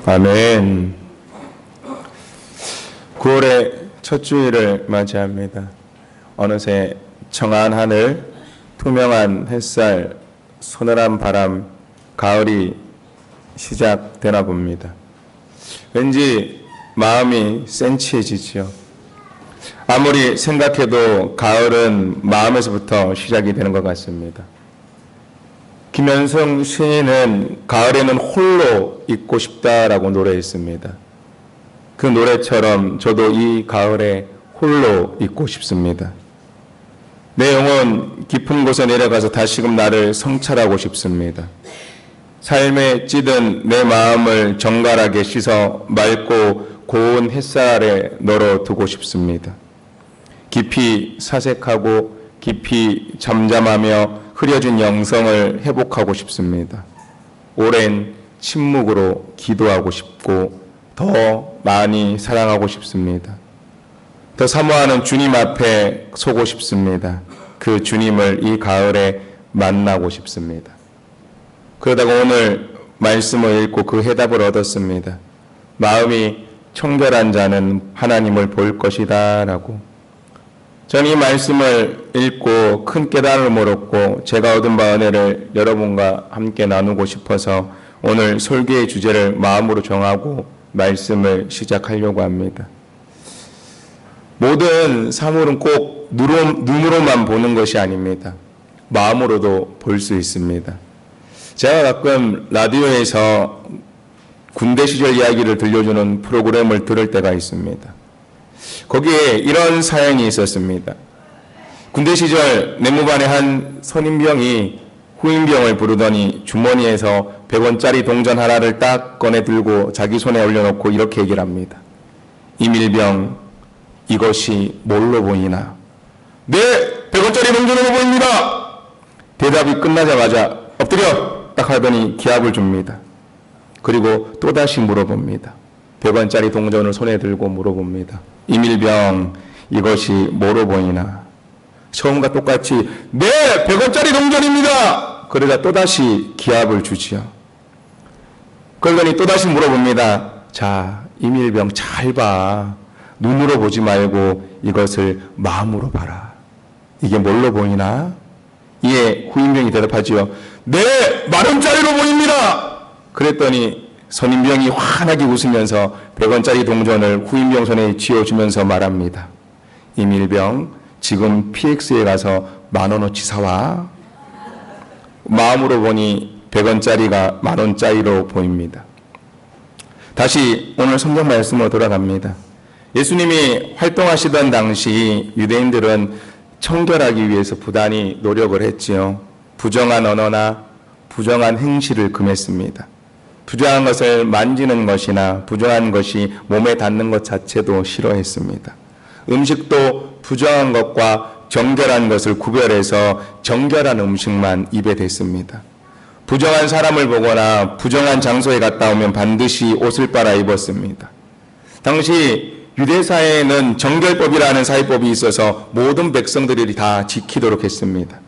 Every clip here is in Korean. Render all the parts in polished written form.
아멘. 9월의 첫 주일을 맞이합니다. 어느새 청한 하늘, 투명한 햇살, 서늘한 바람, 가을이 시작되나 봅니다. 왠지 마음이 센치해지죠. 아무리 생각해도 가을은 마음에서부터 시작이 되는 것 같습니다. 김현성 시인은 가을에는 홀로 있고 싶다라고 노래했습니다. 그 노래처럼 저도 이 가을에 홀로 있고 싶습니다. 내 영혼 깊은 곳에 내려가서 다시금 나를 성찰하고 싶습니다. 삶에 찌든 내 마음을 정갈하게 씻어 맑고 고운 햇살에 널어두고 싶습니다. 깊이 사색하고 깊이 잠잠하며 흐려진 영성을 회복하고 싶습니다. 오랜 침묵으로 기도하고 싶고 더 많이 사랑하고 싶습니다. 더 사모하는 주님 앞에 서고 싶습니다. 그 주님을 이 가을에 만나고 싶습니다. 그러다가 오늘 말씀을 읽고 그 해답을 얻었습니다. 마음이 청결한 자는 하나님을 볼 것이다 라고. 저는 이 말씀을 읽고 큰 깨달음을 얻고 제가 얻은 바 은혜를 여러분과 함께 나누고 싶어서 오늘 설교의 주제를 마음으로 정하고 말씀을 시작하려고 합니다. 모든 사물은 꼭 눈으로만 보는 것이 아닙니다. 마음으로도 볼 수 있습니다. 제가 가끔 라디오에서 군대 시절 이야기를 들려주는 프로그램을 들을 때가 있습니다. 거기에 이런 사연이 있었습니다. 군대 시절 내무반의 한 선임병이 후임병을 부르더니 주머니에서 100원짜리 동전 하나를 딱 꺼내 들고 자기 손에 올려놓고 이렇게 얘기를 합니다. 이밀병, 이것이 뭘로 보이나? 네, 100원짜리 동전으로 보입니다. 대답이 끝나자마자 엎드려 딱 하더니 기합을 줍니다. 그리고 또다시 물어봅니다. 100원짜리 동전을 손에 들고 물어봅니다. 이밀병, 이것이 뭐로 보이나? 처음과 똑같이 네, 100원짜리 동전입니다. 그러자 또다시 기합을 주지요. 그러더니 또다시 물어봅니다. 자, 이밀병 잘 봐. 눈으로 보지 말고 이것을 마음으로 봐라. 이게 뭘로 보이나? 이에 후임병이 대답하지요. 네, 10,000원짜리로 보입니다. 그랬더니 선임병이 환하게 웃으면서 100원짜리 동전을 후임병 손에 쥐어주면서 말합니다. 이밀병, 지금 PX에 가서 10,000원어치 사와. 마음으로 보니 100원짜리가 10,000원짜리로 보입니다. 다시 오늘 성경 말씀으로 돌아갑니다. 예수님이 활동하시던 당시 유대인들은 청결하기 위해서 부단히 노력을 했지요. 부정한 언어나 부정한 행실을 금했습니다. 부정한 것을 만지는 것이나 부정한 것이 몸에 닿는 것 자체도 싫어했습니다. 음식도 부정한 것과 정결한 것을 구별해서 정결한 음식만 입에 댔습니다. 부정한 사람을 보거나 부정한 장소에 갔다 오면 반드시 옷을 빨아 입었습니다. 당시 유대사회에는 정결법이라는 사회법이 있어서 모든 백성들이 다 지키도록 했습니다.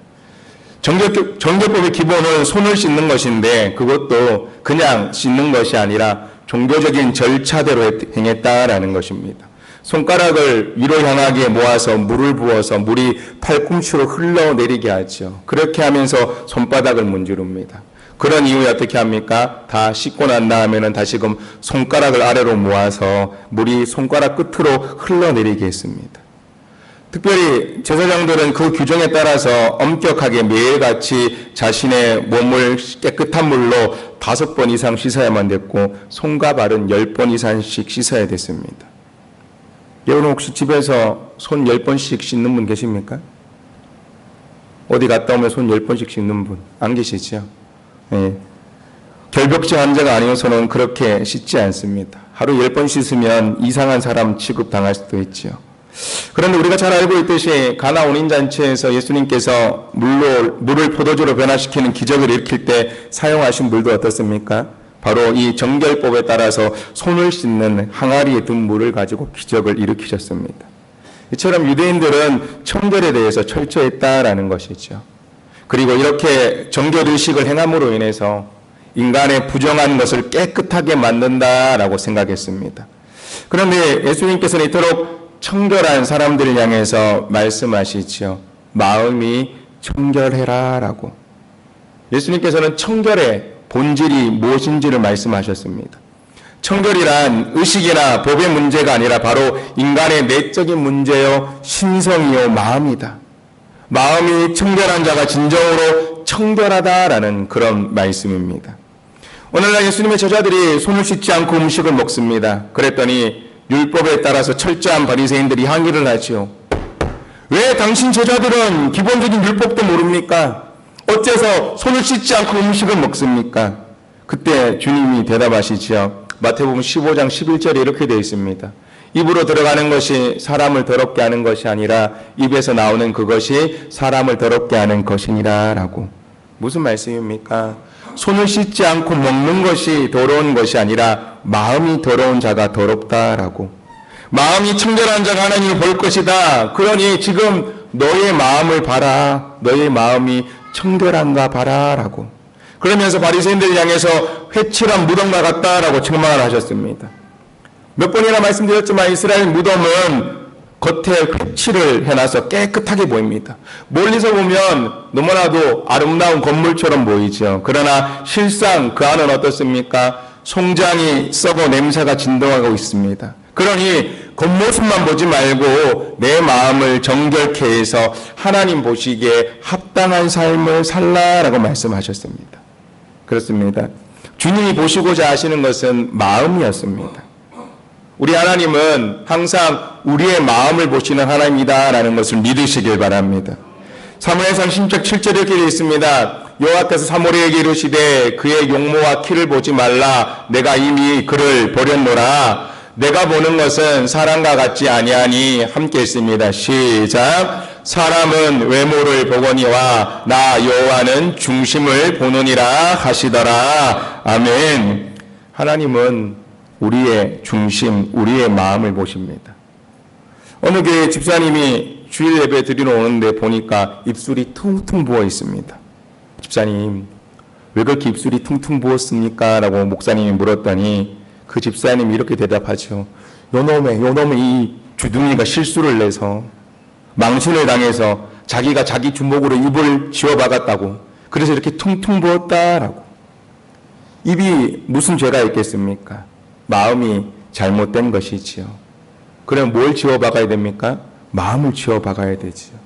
정결법의 기본은 손을 씻는 것인데 그것도 그냥 씻는 것이 아니라 종교적인 절차대로 행했다라는 것입니다. 손가락을 위로 향하게 모아서 물을 부어서 물이 팔꿈치로 흘러내리게 하죠. 그렇게 하면서 손바닥을 문지릅니다. 그런 이후에 어떻게 합니까? 다 씻고 난 다음에는 다시금 손가락을 아래로 모아서 물이 손가락 끝으로 흘러내리게 했습니다. 특별히 제사장들은 그 규정에 따라서 엄격하게 매일같이 자신의 몸을 깨끗한 물로 5번 이상 씻어야만 됐고 손과 발은 10번 이상씩 씻어야 됐습니다. 여러분 혹시 집에서 손 10번씩 씻는 분 계십니까? 어디 갔다 오면 손 10번씩 씻는 분 안 계시죠? 네. 결벽증 환자가 아니어서는 그렇게 씻지 않습니다. 하루 10번 씻으면 이상한 사람 취급당할 수도 있죠. 그런데 우리가 잘 알고 있듯이 가나 혼인잔치에서 예수님께서 물을 포도주로 변화시키는 기적을 일으킬 때 사용하신 물도 어떻습니까? 바로 이 정결법에 따라서 손을 씻는 항아리에 든 물을 가지고 기적을 일으키셨습니다. 이처럼 유대인들은 청결에 대해서 철저했다라는 것이죠. 그리고 이렇게 정결의식을 행함으로 인해서 인간의 부정한 것을 깨끗하게 만든다라고 생각했습니다. 그런데 예수님께서는 이토록 청결한 사람들을 향해서 말씀하시지요. 마음이 청결해라라고. 예수님께서는 청결의 본질이 무엇인지를 말씀하셨습니다. 청결이란 의식이나 법의 문제가 아니라 바로 인간의 내적인 문제요, 신성이요, 마음이다. 마음이 청결한 자가 진정으로 청결하다라는 그런 말씀입니다. 오늘날 예수님의 제자들이 손을 씻지 않고 음식을 먹습니다. 그랬더니 율법에 따라서 철저한 바리새인들이 항의를 하지요. 왜 당신 제자들은 기본적인 율법도 모릅니까? 어째서 손을 씻지 않고 음식을 먹습니까? 그때 주님이 대답하시지요. 마태복음 15장 11절에 이렇게 되어 있습니다. 입으로 들어가는 것이 사람을 더럽게 하는 것이 아니라 입에서 나오는 그것이 사람을 더럽게 하는 것이니라 라고. 무슨 말씀입니까? 손을 씻지 않고 먹는 것이 더러운 것이 아니라 마음이 더러운 자가 더럽다라고. 마음이 청결한 자가 하나님을 볼 것이다. 그러니 지금 너의 마음을 봐라. 너의 마음이 청결한가 봐라 라고. 그러면서 바리새인들을 향해서 회칠한 무덤과 같다라고 책망을 하셨습니다. 몇 번이나 말씀드렸지만 이스라엘 무덤은 겉에 회칠을 해놔서 깨끗하게 보입니다. 멀리서 보면 너무나도 아름다운 건물처럼 보이죠. 그러나 실상 그 안은 어떻습니까? 송장이 썩어 냄새가 진동하고 있습니다. 그러니 겉모습만 보지 말고 내 마음을 정결케 해서 하나님 보시기에 합당한 삶을 살라라고 말씀하셨습니다. 그렇습니다. 주님이 보시고자 하시는 것은 마음이었습니다. 우리 하나님은 항상 우리의 마음을 보시는 하나님이다라는 것을 믿으시길 바랍니다. 사무엘상 10장 7절에 이렇게 되어 있습니다. 여호와께서 사무엘에게 이르시되 그의 용모와 키를 보지 말라. 내가 이미 그를 버렸노라. 내가 보는 것은 사람과 같지 아니하니 함께 있습니다. 시작. 사람은 외모를 보거니와 나 여호와는 중심을 보느니라 하시더라. 아멘. 하나님은 우리의 중심, 우리의 마음을 보십니다. 어느 교회 집사님이 주일 예배 드리러 오는데 보니까 입술이 퉁퉁 부어 있습니다. 집사님, 왜 그렇게 입술이 퉁퉁 부었습니까? 라고 목사님이 물었더니 그 집사님이 이렇게 대답하죠. 요놈의 이 주둥이가 실수를 내서 망신을 당해서 자기가 자기 주먹으로 입을 지워박았다고. 그래서 이렇게 퉁퉁 부었다라고. 입이 무슨 죄가 있겠습니까? 마음이 잘못된 것이지요. 그럼 뭘 지워박아야 됩니까? 마음을 지워박아야 되지요.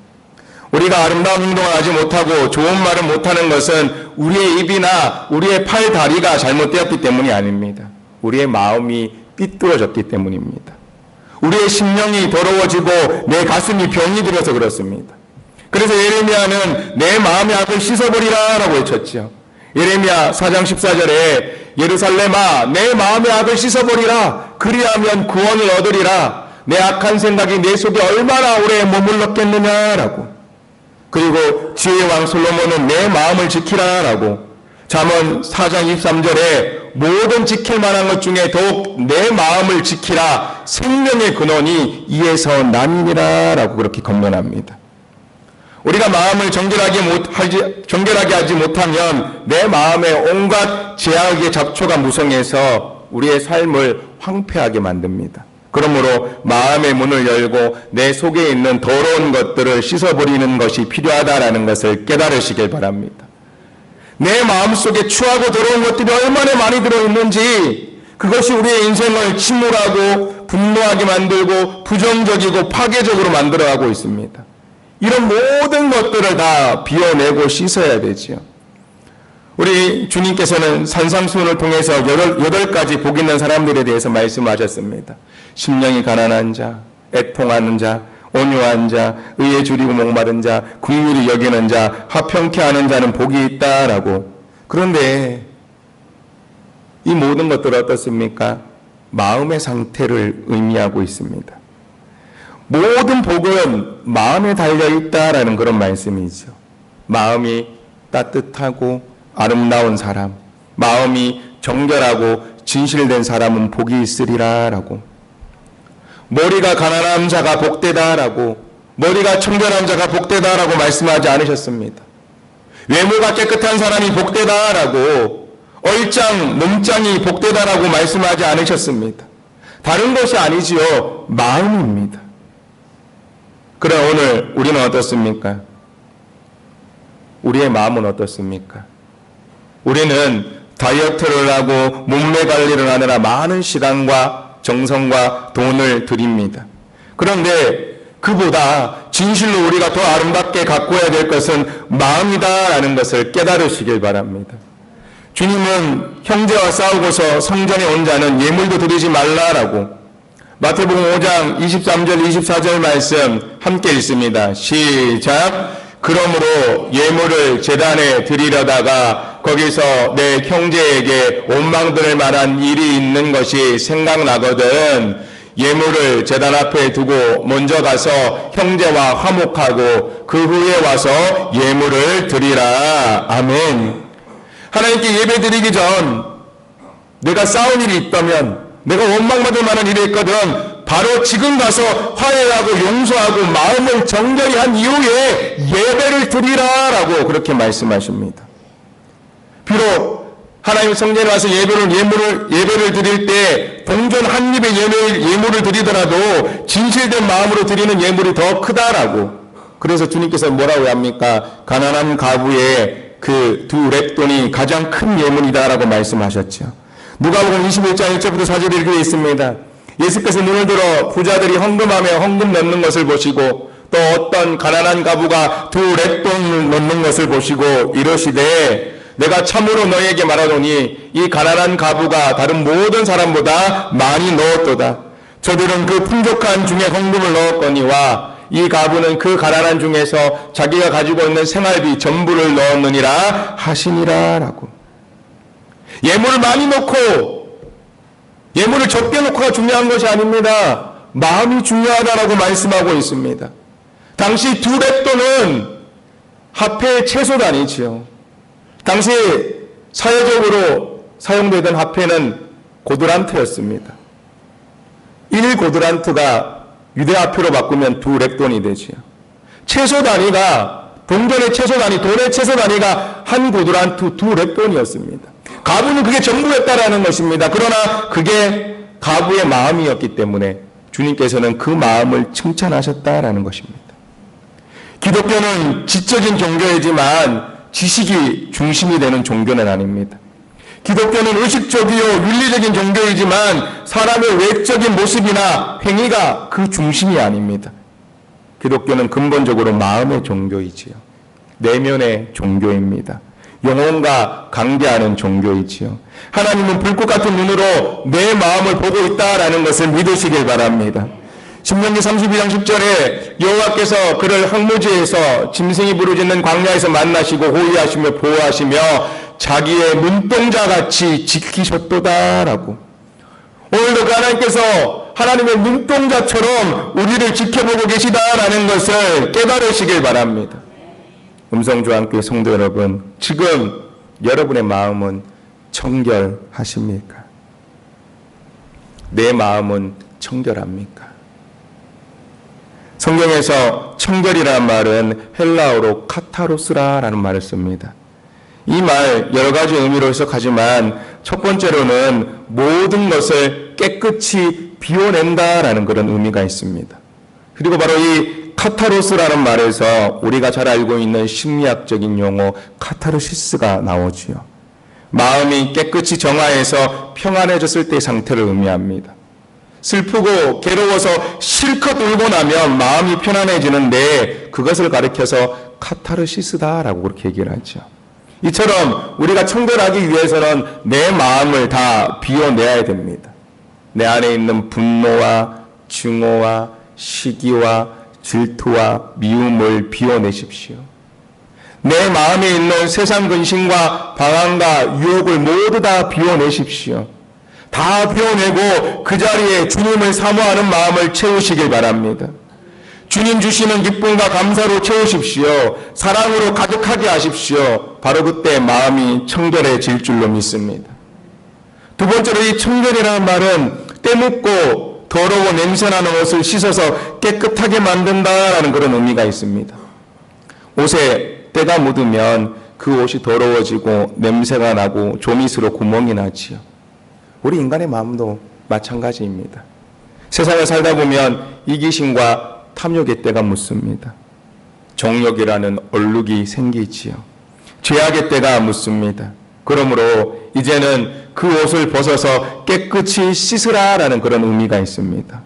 우리가 아름다운 행동을 하지 못하고 좋은 말을 못하는 것은 우리의 입이나 우리의 팔, 다리가 잘못되었기 때문이 아닙니다. 우리의 마음이 삐뚤어졌기 때문입니다. 우리의 심령이 더러워지고 내 가슴이 병이 들어서 그렇습니다. 그래서 예레미야는 내 마음의 악을 씻어버리라 라고 외쳤죠. 예레미야 4장 14절에 예루살렘아 내 마음의 악을 씻어버리라. 그리하면 구원을 얻으리라. 내 악한 생각이 내 속에 얼마나 오래 머물렀겠느냐라고. 그리고 지혜의 왕 솔로몬은 내 마음을 지키라라고. 잠언 4장 23절에 모든 지킬 만한 것 중에 더욱 내 마음을 지키라. 생명의 근원이 이에서 남이니라 라고 그렇게 권면합니다. 우리가 마음을 정결하게 하지 못하면 내 마음에 온갖 제약의 잡초가 무성해서 우리의 삶을 황폐하게 만듭니다. 그러므로 마음의 문을 열고 내 속에 있는 더러운 것들을 씻어버리는 것이 필요하다라는 것을 깨달으시길 바랍니다. 내 마음속에 추하고 더러운 것들이 얼마나 많이 들어있는지 그것이 우리의 인생을 침울하고 분노하게 만들고 부정적이고 파괴적으로 만들어가고 있습니다. 이런 모든 것들을 다 비워내고 씻어야 되지요. 우리 주님께서는 산상수훈을 통해서 8가지 복 있는 사람들에 대해서 말씀하셨습니다. 심령이 가난한 자, 애통하는 자, 온유한 자, 의에 줄이고 목마른 자, 긍휼히 여기는 자, 화평케 하는 자는 복이 있다라고. 그런데 이 모든 것들은 어떻습니까? 마음의 상태를 의미하고 있습니다. 모든 복은 마음에 달려있다라는 그런 말씀이죠. 마음이 따뜻하고 아름다운 사람, 마음이 정결하고 진실된 사람은 복이 있으리라라고. 머리가 가난한 자가 복되다라고, 머리가 청결한 자가 복되다라고 말씀하지 않으셨습니다. 외모가 깨끗한 사람이 복되다라고, 얼짱, 몸짱이 복되다라고 말씀하지 않으셨습니다. 다른 것이 아니지요. 마음입니다. 그럼 오늘 우리는 어떻습니까? 우리의 마음은 어떻습니까? 우리는 다이어트를 하고 몸매 관리를 하느라 많은 시간과 정성과 돈을 들입니다. 그런데 그보다 진실로 우리가 더 아름답게 가꾸어야 될 것은 마음이다라는 것을 깨달으시길 바랍니다. 주님은 형제와 싸우고서 성전에 온 자는 예물도 드리지 말라라고 마태복음 5장 23절 24절 말씀 함께 읽습니다. 시작. 그러므로 예물을 제단에 드리려다가 거기서 내 형제에게 원망될 만한 일이 있는 것이 생각나거든 예물을 제단 앞에 두고 먼저 가서 형제와 화목하고 그 후에 와서 예물을 드리라. 아멘. 하나님께 예배 드리기 전 내가 싸운 일이 있다면 내가 원망받을 만한 일이 있거든 바로 지금 가서 화해하고 용서하고 마음을 정결히 한 이후에 예배를 드리라라고 그렇게 말씀하십니다. 비록 하나님 성전에 와서 예배를 드릴 때 동전 한 입의 예물을 드리더라도 진실된 마음으로 드리는 예물이 더 크다라고. 그래서 주님께서 뭐라고 합니까? 가난한 가부의 그 두 랩돈이 가장 큰 예물이다라고 말씀하셨죠. 누가복음 21장 1절부터 4절에 이렇게 있습니다. 예수께서 눈을 들어 부자들이 헌금하며 헌금 넣는 것을 보시고 또 어떤 가난한 가부가 두 랩돈을 넣는 것을 보시고 이러시되 내가 참으로 너희에게 말하노니 이 가난한 가부가 다른 모든 사람보다 많이 넣었도다. 저들은 그 풍족한 중에 헌금을 넣었거니와 이 가부는 그 가난한 중에서 자기가 가지고 있는 생활비 전부를 넣었느니라 하시니라 라고. 예물을 많이 넣고 예물을 적게 놓고가 중요한 것이 아닙니다. 마음이 중요하다라고 말씀하고 있습니다. 당시 두 랩돈은 화폐의 최소도 아니지요. 당시 사회적으로 사용되던 화폐는 고드란트였습니다. 1고드란트가 유대화폐로 바꾸면 두 랩돈이 되지요. 최소 단위가 동전의 최소 단위, 돈의 최소 단위가 한 고드란트 두 랩돈이었습니다. 가부는 그게 전부였다라는 것입니다. 그러나 그게 가부의 마음이었기 때문에 주님께서는 그 마음을 칭찬하셨다라는 것입니다. 기독교는 지적인 종교이지만 지식이 중심이 되는 종교는 아닙니다. 기독교는 의식적이요 윤리적인 종교이지만 사람의 외적인 모습이나 행위가 그 중심이 아닙니다. 기독교는 근본적으로 마음의 종교이지요. 내면의 종교입니다. 영혼과 관계하는 종교이지요. 하나님은 불꽃 같은 눈으로 내 마음을 보고 있다라는 것을 믿으시길 바랍니다. 신명기 32장 10절에 여호와께서 그를 항무지에서 짐승이 부르짖는 광야에서 만나시고 호위하시며 보호하시며 자기의 눈동자같이 지키셨도다라고. 오늘도 하나님께서 하나님의 눈동자처럼 우리를 지켜보고 계시다라는 것을 깨달으시길 바랍니다. 음성조항교회 성도 여러분, 지금 여러분의 마음은 청결하십니까? 내 마음은 청결합니까? 성경에서 청결이라는 말은 헬라어로 카타로스라는 말을 씁니다. 이 말 여러 가지 의미로 해석하지만 첫 번째로는 모든 것을 깨끗이 비워낸다라는 그런 의미가 있습니다. 그리고 바로 이 카타로스라는 말에서 우리가 잘 알고 있는 심리학적인 용어 카타르시스가 나오지요. 마음이 깨끗이 정화해서 평안해졌을 때의 상태를 의미합니다. 슬프고 괴로워서 실컷 울고 나면 마음이 편안해지는데 그것을 가리켜서 카타르시스다라고 그렇게 얘기를 하죠. 이처럼 우리가 청결하기 위해서는 내 마음을 다 비워내야 됩니다. 내 안에 있는 분노와 증오와 시기와 질투와 미움을 비워내십시오. 내 마음에 있는 세상 근심과 방황과 유혹을 모두 다 비워내십시오. 다 비워내고 그 자리에 주님을 사모하는 마음을 채우시길 바랍니다. 주님 주시는 기쁨과 감사로 채우십시오. 사랑으로 가득하게 하십시오. 바로 그때 마음이 청결해질 줄로 믿습니다. 두 번째로 이 청결이라는 말은 때묻고 더러워 냄새나는 옷을 씻어서 깨끗하게 만든다라는 그런 의미가 있습니다. 옷에 때가 묻으면 그 옷이 더러워지고 냄새가 나고 조미스로 구멍이 나지요. 우리 인간의 마음도 마찬가지입니다. 세상을 살다 보면 이기심과 탐욕의 때가 묻습니다. 정욕이라는 얼룩이 생기지요. 죄악의 때가 묻습니다. 그러므로 이제는 그 옷을 벗어서 깨끗이 씻으라라는 그런 의미가 있습니다.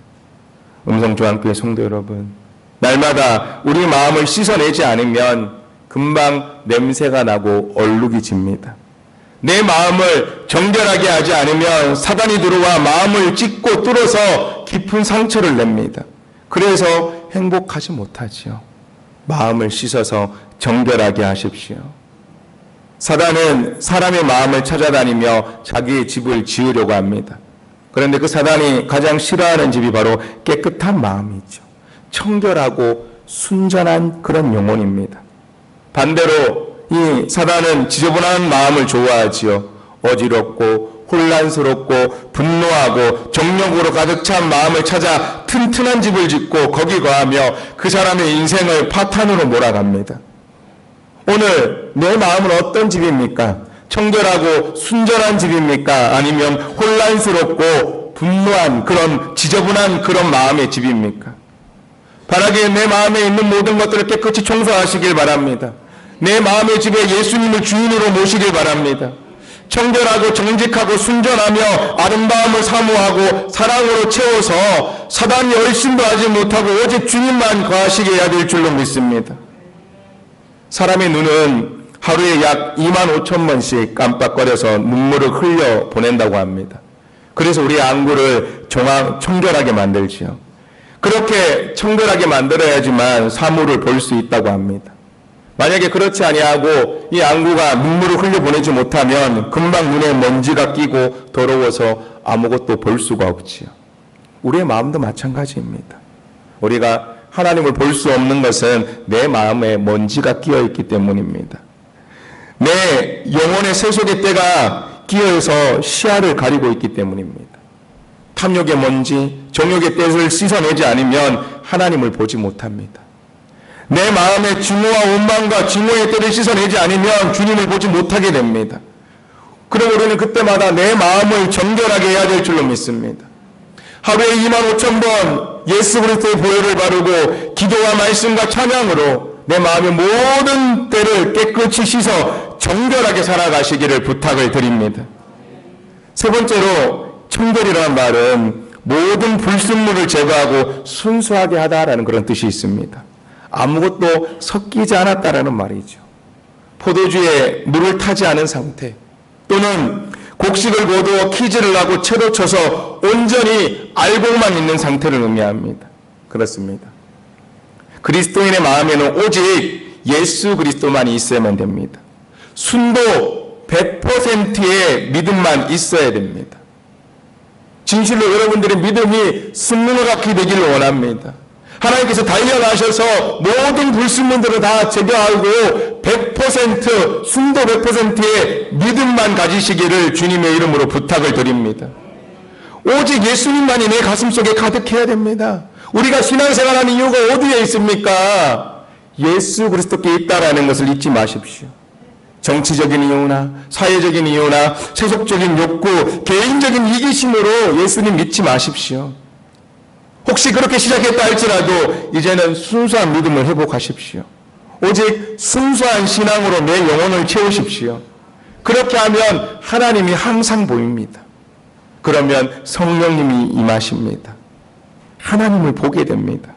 음성조항교회 성도 여러분, 날마다 우리 마음을 씻어내지 않으면 금방 냄새가 나고 얼룩이 집니다. 내 마음을 정결하게 하지 않으면 사단이 들어와 마음을 찢고 뚫어서 깊은 상처를 냅니다. 그래서 행복하지 못하지요. 마음을 씻어서 정결하게 하십시오. 사단은 사람의 마음을 찾아다니며 자기의 집을 지으려고 합니다. 그런데 그 사단이 가장 싫어하는 집이 바로 깨끗한 마음이죠. 청결하고 순전한 그런 영혼입니다. 반대로 이 사단은 지저분한 마음을 좋아하지요. 어지럽고 혼란스럽고 분노하고 정욕으로 가득 찬 마음을 찾아 튼튼한 집을 짓고 거기 거하며 그 사람의 인생을 파탄으로 몰아갑니다. 오늘 내 마음은 어떤 집입니까? 청결하고 순전한 집입니까? 아니면 혼란스럽고 분노한 그런 지저분한 그런 마음의 집입니까? 바라기에 내 마음에 있는 모든 것들을 깨끗이 청소하시길 바랍니다. 내 마음의 집에 예수님을 주인으로 모시길 바랍니다. 청결하고 정직하고 순전하며 아름다움을 사모하고 사랑으로 채워서 사단이 얼씬도 하지 못하고 오직 주님만 거하시게 해야 될 줄로 믿습니다. 사람의 눈은 하루에 약 25,000번씩 깜빡거려서 눈물을 흘려 보낸다고 합니다. 그래서 우리 안구를 청결하게 만들지요. 그렇게 청결하게 만들어야지만 사물을 볼 수 있다고 합니다. 만약에 그렇지 아니하고 이 안구가 눈물을 흘려보내지 못하면 금방 눈에 먼지가 끼고 더러워서 아무것도 볼 수가 없지요. 우리의 마음도 마찬가지입니다. 우리가 하나님을 볼 수 없는 것은 내 마음에 먼지가 끼어있기 때문입니다. 내 영혼의 세속의 때가 끼어서 시야를 가리고 있기 때문입니다. 탐욕의 먼지, 정욕의 때를 씻어내지 않으면 하나님을 보지 못합니다. 내 마음의 증오와 원망과 증오의 때를 씻어내지 않으면 주님을 보지 못하게 됩니다. 그러고 우리는 그때마다 내 마음을 정결하게 해야 될 줄로 믿습니다. 하루에 25,000번 예수 그리스도의 보혈을 바르고 기도와 말씀과 찬양으로 내 마음의 모든 때를 깨끗이 씻어 정결하게 살아가시기를 부탁을 드립니다. 세 번째로 청결이라는 말은 모든 불순물을 제거하고 순수하게 하다라는 그런 뜻이 있습니다. 아무것도 섞이지 않았다라는 말이죠. 포도주에 물을 타지 않은 상태 또는 곡식을 거두어 키즈를 하고 채로 쳐서 온전히 알곡만 있는 상태를 의미합니다. 그렇습니다. 그리스도인의 마음에는 오직 예수 그리스도만이 있어야만 됩니다. 순도 100%의 믿음만 있어야 됩니다. 진실로 여러분들의 믿음이 승문과 같이 되기를 원합니다. 하나님께서 단련하셔서 모든 불순물들을 다 제거하고 100% 순도 100%의 믿음만 가지시기를 주님의 이름으로 부탁을 드립니다. 오직 예수님만이 내 가슴속에 가득해야 됩니다. 우리가 신앙생활하는 이유가 어디에 있습니까? 예수 그리스도께 있다라는 것을 잊지 마십시오. 정치적인 이유나 사회적인 이유나 세속적인 욕구, 개인적인 이기심으로 예수님 믿지 마십시오. 혹시 그렇게 시작했다 할지라도 이제는 순수한 믿음을 회복하십시오. 오직 순수한 신앙으로 내 영혼을 채우십시오. 그렇게 하면 하나님이 항상 보입니다. 그러면 성령님이 임하십니다. 하나님을 보게 됩니다.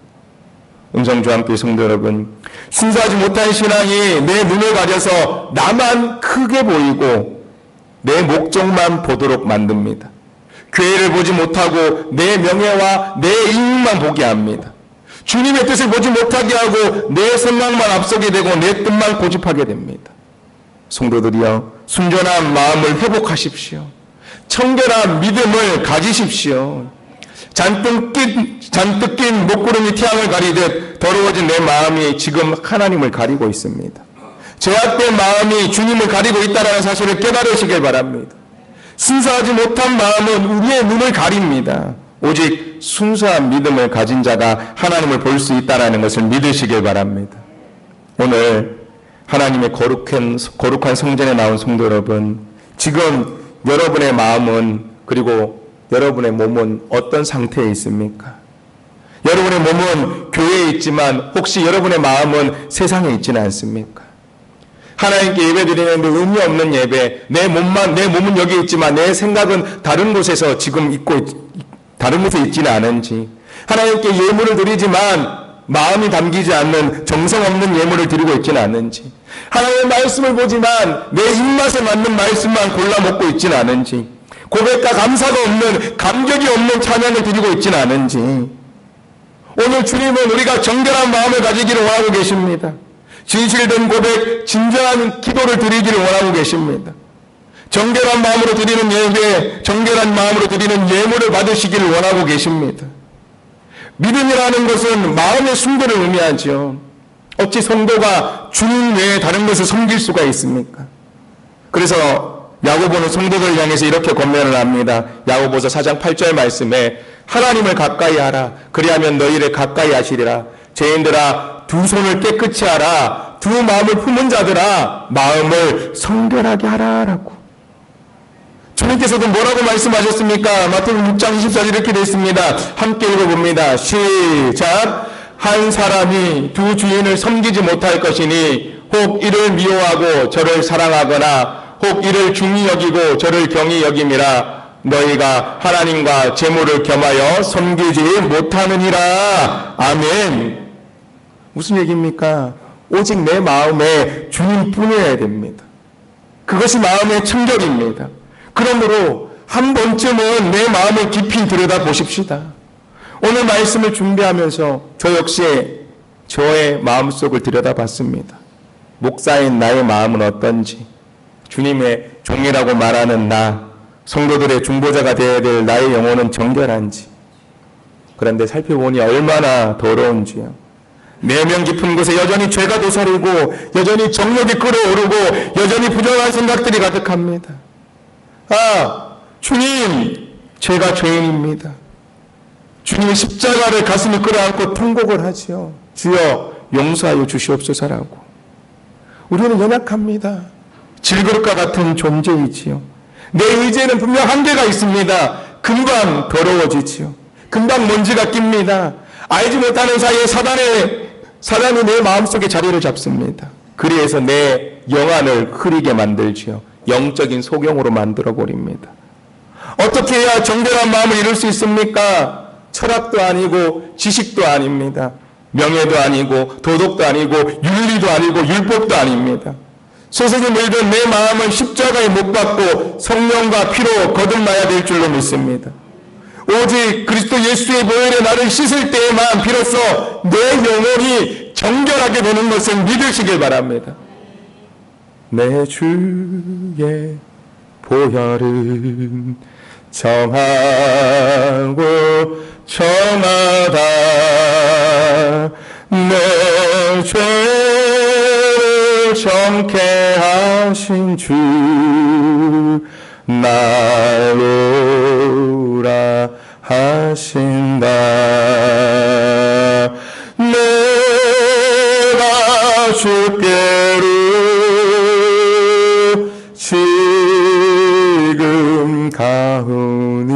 음성조항교회 성도 여러분, 순수하지 못한 신앙이 내 눈을 가려서 나만 크게 보이고 내 목적만 보도록 만듭니다. 교회를 보지 못하고 내 명예와 내 이익만 보게 합니다. 주님의 뜻을 보지 못하게 하고 내 생각만 앞서게 되고 내 뜻만 고집하게 됩니다. 성도들이여, 순전한 마음을 회복하십시오. 청결한 믿음을 가지십시오. 잔뜩 낀 목구름이 태양을 가리듯 더러워진 내 마음이 지금 하나님을 가리고 있습니다. 죄악된 마음이 주님을 가리고 있다는 사실을 깨달으시길 바랍니다. 순수하지 못한 마음은 우리의 눈을 가립니다. 오직 순수한 믿음을 가진 자가 하나님을 볼 수 있다는 것을 믿으시길 바랍니다. 오늘 하나님의 거룩한 성전에 나온 성도 여러분, 지금 여러분의 마음은 그리고 여러분의 몸은 어떤 상태에 있습니까? 여러분의 몸은 교회에 있지만 혹시 여러분의 마음은 세상에 있지는 않습니까? 하나님께 예배드리는데 의미 없는 예배, 내 몸은 여기 있지만 내 생각은 다른 곳에서 지금 다른 곳에 있지는 않은지, 하나님께 예물을 드리지만 마음이 담기지 않는 정성 없는 예물을 드리고 있지는 않은지, 하나님의 말씀을 보지만 내 입맛에 맞는 말씀만 골라 먹고 있지는 않은지, 고백과 감사가 없는, 감격이 없는 찬양을 드리고 있지는 않은지, 오늘 주님은 우리가 정결한 마음을 가지기를 원하고 계십니다. 진실된 고백, 진정한 기도를 드리기를 원하고 계십니다. 정결한 마음으로 드리는 예배, 정결한 마음으로 드리는 예물을 받으시기를 원하고 계십니다. 믿음이라는 것은 마음의 순결을 의미하죠. 어찌 성도가 주님 외에 다른 것을 섬길 수가 있습니까? 그래서 야고보는 성도들을 향해서 이렇게 권면을 합니다. 야고보서 4장 8절 말씀에 하나님을 가까이 하라. 그리하면 너희를 가까이 하시리라. 죄인들아, 두 손을 깨끗이 하라. 두 마음을 품은 자들아, 마음을 성결하게 하라라고. 주님께서도 뭐라고 말씀하셨습니까? 마태복음 6장 24절 이렇게 되어 있습니다. 함께 읽어봅니다. 시작. 한 사람이 두 주인을 섬기지 못할 것이니 혹 이를 미워하고 저를 사랑하거나 혹 이를 중히 여기고 저를 경히 여김이라. 너희가 하나님과 재물을 겸하여 섬기지 못하느니라. 아멘. 무슨 얘기입니까? 오직 내 마음에 주님뿐이어야 됩니다. 그것이 마음의 청결입니다. 그러므로 한 번쯤은 내 마음을 깊이 들여다보십시다. 오늘 말씀을 준비하면서 저 역시 저의 마음속을 들여다봤습니다. 목사인 나의 마음은 어떤지, 주님의 종이라고 말하는 나, 성도들의 중보자가 되어야 될 나의 영혼은 정결한지, 그런데 살펴보니 얼마나 더러운지요. 내면 깊은 곳에 여전히 죄가 도사리고 여전히 정욕이 끓어오르고 여전히 부정한 생각들이 가득합니다. 주님, 제가 죄인입니다. 주님의 십자가를 가슴에 끌어안고 통곡을 하지요. 주여 용서하여 주시옵소서라고. 우리는 연약합니다. 질그릇과 같은 존재이지요. 내 의지에는 분명 한계가 있습니다. 금방 더러워지지요. 금방 먼지가 낍니다. 알지 못하는 사이에 사단이 내 마음속에 자리를 잡습니다. 그리해서 내 영안을 흐리게 만들지요. 영적인 소경으로 만들어버립니다. 어떻게 해야 정결한 마음을 이룰 수 있습니까? 철학도 아니고 지식도 아닙니다. 명예도 아니고 도덕도 아니고 윤리도 아니고 율법도 아닙니다. 세상에 물든 내 마음은 십자가에 못 박고 성령과 피로 거듭나야 될 줄로 믿습니다. 오직 그리스도 예수의 보혈에 나를 씻을 때에만 비로소 내 영혼이 정결하게 되는 것을 믿으시길 바랍니다. 내 주의 보혈은 정하고 정하다. 내 죄를 정케 하신 주 나로라 하신다. 내가 주께로 지금 가오니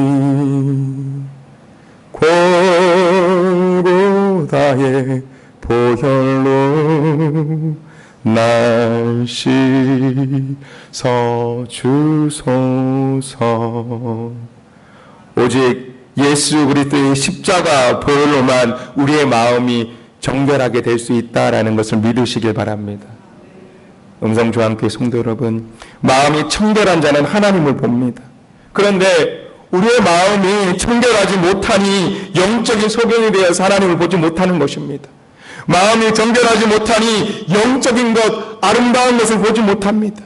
골고다의 보혈로 날 씻어주소서. 오직 예수 그리스도의 십자가 보혈로만 우리의 마음이 정결하게 될 수 있다라는 것을 믿으시길 바랍니다. 음성조항교회 성도 여러분, 마음이 청결한 자는 하나님을 봅니다. 그런데 우리의 마음이 청결하지 못하니 영적인 소경이 되어서 하나님을 보지 못하는 것입니다. 마음이 정결하지 못하니 영적인 것, 아름다운 것을 보지 못합니다.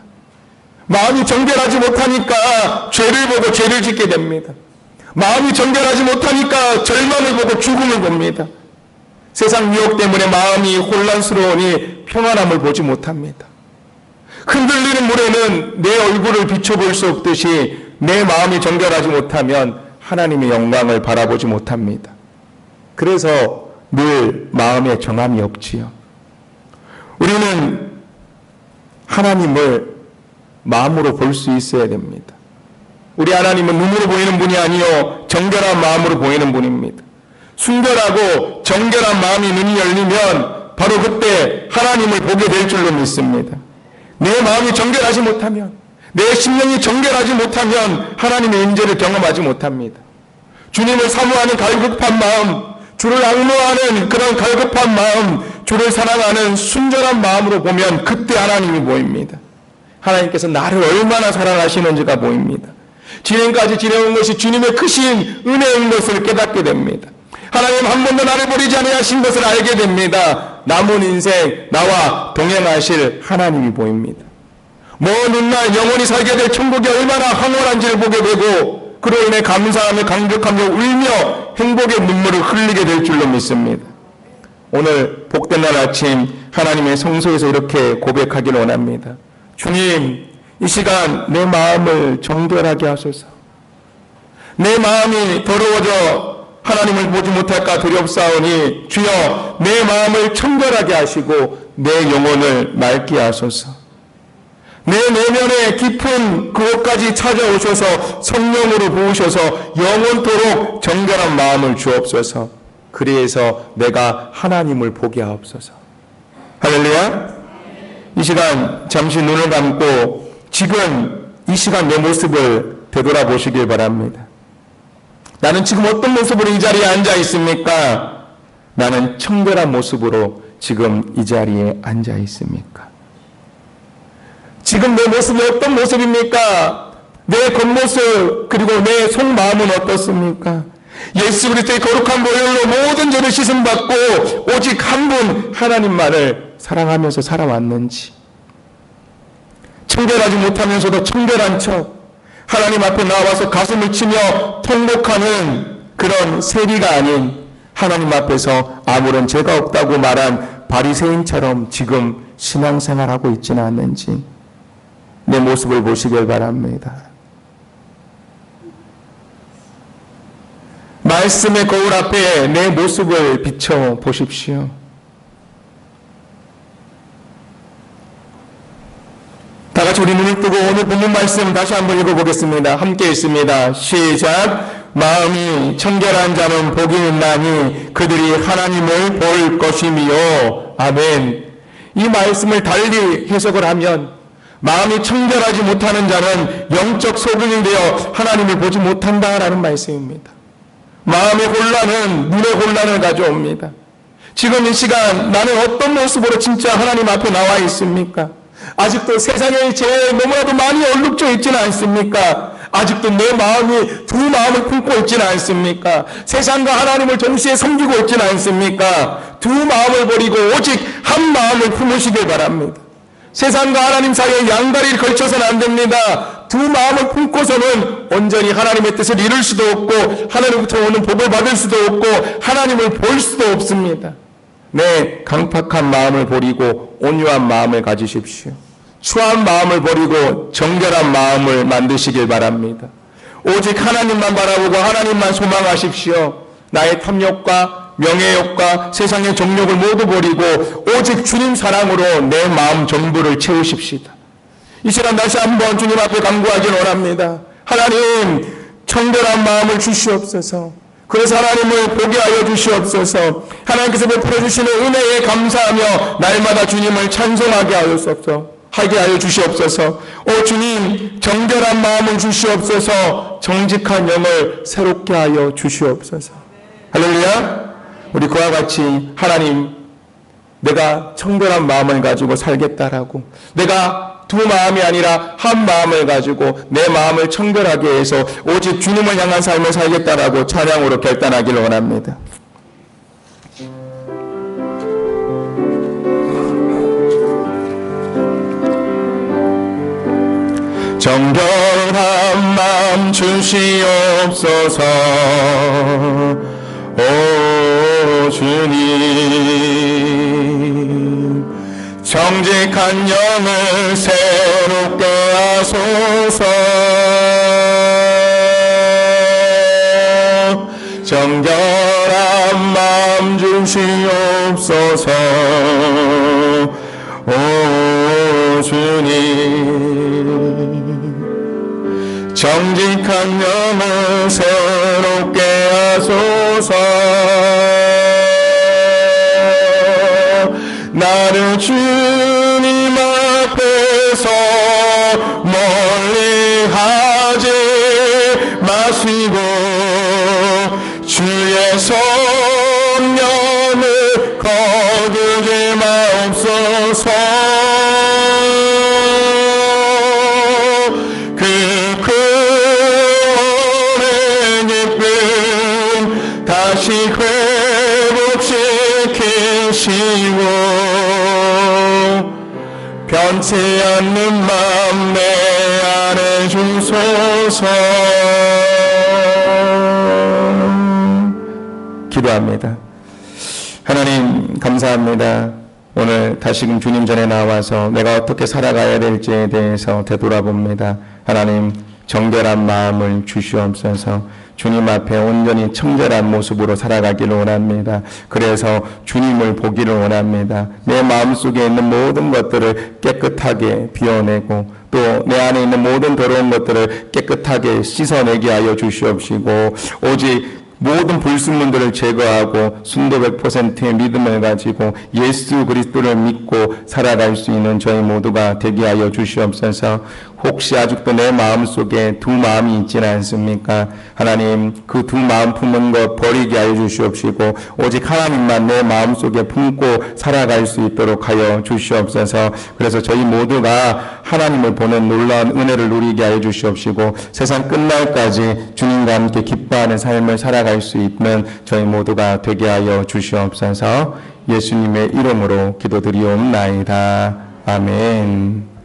마음이 정결하지 못하니까 죄를 보고 죄를 짓게 됩니다. 마음이 정결하지 못하니까 절망을 보고 죽음을 봅니다. 세상 유혹 때문에 마음이 혼란스러우니 평안함을 보지 못합니다. 흔들리는 물에는 내 얼굴을 비춰볼 수 없듯이 내 마음이 정결하지 못하면 하나님의 영광을 바라보지 못합니다. 그래서 늘 마음에 정함이 없지요. 우리는 하나님을 마음으로 볼 수 있어야 됩니다. 우리 하나님은 눈으로 보이는 분이 아니요 정결한 마음으로 보이는 분입니다. 순결하고 정결한 마음이 눈이 열리면 바로 그때 하나님을 보게 될 줄로 믿습니다. 내 마음이 정결하지 못하면, 내 심령이 정결하지 못하면 하나님의 임재를 경험하지 못합니다. 주님을 사모하는 갈급한 마음, 주를 앙모하는 그런 갈급한 마음, 주를 사랑하는 순전한 마음으로 보면 그때 하나님이 보입니다. 하나님께서 나를 얼마나 사랑하시는지가 보입니다. 지금까지 지내온 것이 주님의 크신 은혜인 것을 깨닫게 됩니다. 하나님 한 번도 나를 버리지 아니하신 것을 알게 됩니다. 남은 인생 나와 동행하실 하나님이 보입니다. 먼 훗날 영원히 살게 될 천국이 얼마나 황홀한지를 보게 되고 그로 인해 감사하며 감격하며 울며 행복의 눈물을 흘리게 될 줄로 믿습니다. 오늘 복된 날 아침 하나님의 성소에서 이렇게 고백하기를 원합니다. 주님, 이 시간 내 마음을 정결하게 하소서. 내 마음이 더러워져 하나님을 보지 못할까 두렵사오니 주여 내 마음을 청결하게 하시고 내 영혼을 맑게 하소서. 내 내면의 깊은 그것까지 찾아오셔서 성령으로 부으셔서 영원토록 정결한 마음을 주옵소서. 그리해서 내가 하나님을 보게 하옵소서. 할렐루야. 이 시간 잠시 눈을 감고 지금 이 시간 내 모습을 되돌아보시길 바랍니다. 나는 지금 어떤 모습으로 이 자리에 앉아 있습니까? 나는 청결한 모습으로 지금 이 자리에 앉아 있습니까? 지금 내 모습이 어떤 모습입니까? 내 겉모습 그리고 내 속마음은 어떻습니까? 예수 그리스도의 거룩한 보혈로 모든 죄를 씻음받고 오직 한 분 하나님만을 사랑하면서 살아왔는지, 청결하지 못하면서도 청결한 척 하나님 앞에 나와서 가슴을 치며 통곡하는 그런 세리가 아닌 하나님 앞에서 아무런 죄가 없다고 말한 바리새인처럼 지금 신앙생활하고 있지는 않는지 내 모습을 보시길 바랍니다. 말씀의 거울 앞에 내 모습을 비춰 보십시오. 다 같이 우리 눈을 뜨고 오늘 본문 말씀 다시 한번 읽어보겠습니다. 함께 읽습니다. 시작. 마음이 청결한 자는 복이 있나니 그들이 하나님을 볼 것이미요. 아멘. 이 말씀을 달리 해석을 하면 마음이 청결하지 못하는 자는 영적 소경이 되어 하나님을 보지 못한다라는 말씀입니다. 마음의 혼란은 눈의 혼란을 가져옵니다. 지금 이 시간 나는 어떤 모습으로 진짜 하나님 앞에 나와 있습니까? 아직도 세상의 죄에 너무나도 많이 얼룩져 있지는 않습니까? 아직도 내 마음이 두 마음을 품고 있지는 않습니까? 세상과 하나님을 동시에 섬기고 있지는 않습니까? 두 마음을 버리고 오직 한 마음을 품으시길 바랍니다. 세상과 하나님 사이에 양다리를 걸쳐서는 안 됩니다. 두 마음을 품고서는 온전히 하나님의 뜻을 이룰 수도 없고 하나님부터 오는 복을 받을 수도 없고 하나님을 볼 수도 없습니다. 내 강팍한 마음을 버리고 온유한 마음을 가지십시오. 추한 마음을 버리고 정결한 마음을 만드시길 바랍니다. 오직 하나님만 바라보고 하나님만 소망하십시오. 나의 탐욕과 명예욕과 세상의 정욕을 모두 버리고 오직 주님 사랑으로 내 마음 전부를 채우십시다. 이 시간 다시 한번 주님 앞에 간구하길 원합니다. 하나님, 청결한 마음을 주시옵소서. 그래서 하나님을 보게 하여 주시옵소서. 하나님께서 베풀어 주시는 은혜에 감사하며 날마다 주님을 찬송하게 하게 하여 주시옵소서. 오 주님, 정결한 마음을 주시옵소서. 정직한 영을 새롭게 하여 주시옵소서. 할렐루야. 우리 그와 같이 하나님, 내가 청결한 마음을 가지고 살겠다라고, 내가 두 마음이 아니라 한 마음을 가지고 내 마음을 청결하게 해서 오직 주님을 향한 삶을 살겠다라고 찬양으로 결단하기를 원합니다. 정결한 마음 주시옵소서. 오 주님, 정직한 영을 새롭게 하소서. 정결한 마음 주시옵소서. 오 주님 정직한 영혼 새롭게 하소서 나를 주님 앞에서 멀리 하지 마시고 주의 성령을 거두지 마옵소서 그 구원의 기쁨 다시 회복시키시고 변치 않는 마음 내 안에 주소서 기도합니다. 하나님 감사합니다. 오늘 다시금 주님 전에 나와서 내가 어떻게 살아가야 될지에 대해서 되돌아봅니다. 하나님 정결한 마음을 주시옵소서. 주님 앞에 온전히 청결한 모습으로 살아가기를 원합니다. 그래서 주님을 보기를 원합니다. 내 마음속에 있는 모든 것들을 깨끗하게 비워내고 또 내 안에 있는 모든 더러운 것들을 깨끗하게 씻어내게 하여 주시옵시고 오직 모든 불순물들을 제거하고 순도 100%의 믿음을 가지고 예수 그리스도를 믿고 살아갈 수 있는 저희 모두가 되게 하여 주시옵소서. 혹시 아직도 내 마음속에 두 마음이 있지는 않습니까? 하나님 그 두 마음 품은 것 버리게 하여 주시옵시고 오직 하나님만 내 마음속에 품고 살아갈 수 있도록 하여 주시옵소서. 그래서 저희 모두가 하나님을 보는 놀라운 은혜를 누리게 하여 주시옵시고 세상 끝날까지 주님과 함께 기뻐하는 삶을 살아갈 수 있는 저희 모두가 되게 하여 주시옵소서. 예수님의 이름으로 기도드리옵나이다. 아멘.